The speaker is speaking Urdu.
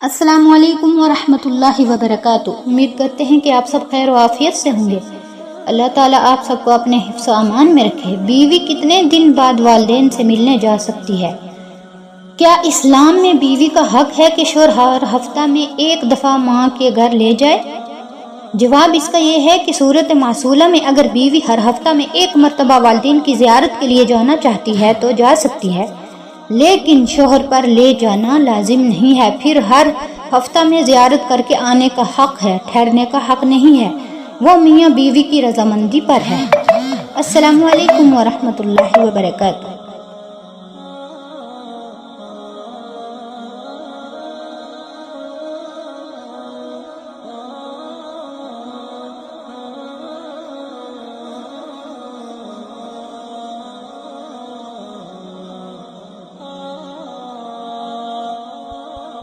السلام علیکم ورحمۃ اللہ وبرکاتہ۔ امید کرتے ہیں کہ آپ سب خیر و عافیت سے ہوں گے۔ اللہ تعالیٰ آپ سب کو اپنے حفظ و امان میں رکھے۔ بیوی کتنے دن بعد والدین سے ملنے جا سکتی ہے؟ کیا اسلام میں بیوی کا حق ہے کہ شوہر ہر ہفتہ میں ایک دفعہ ماں کے گھر لے جائے؟ جواب اس کا یہ ہے کہ صورت معصولہ میں اگر بیوی ہر ہفتہ میں ایک مرتبہ والدین کی زیارت کے لیے جانا چاہتی ہے تو جا سکتی ہے، لیکن شوہر پر لے جانا لازم نہیں ہے۔ پھر ہر ہفتہ میں زیارت کر کے آنے کا حق ہے، ٹھہرنے کا حق نہیں ہے، وہ میاں بیوی کی رضامندی پر ہے۔ السلام علیکم ورحمۃ اللہ وبرکاتہ۔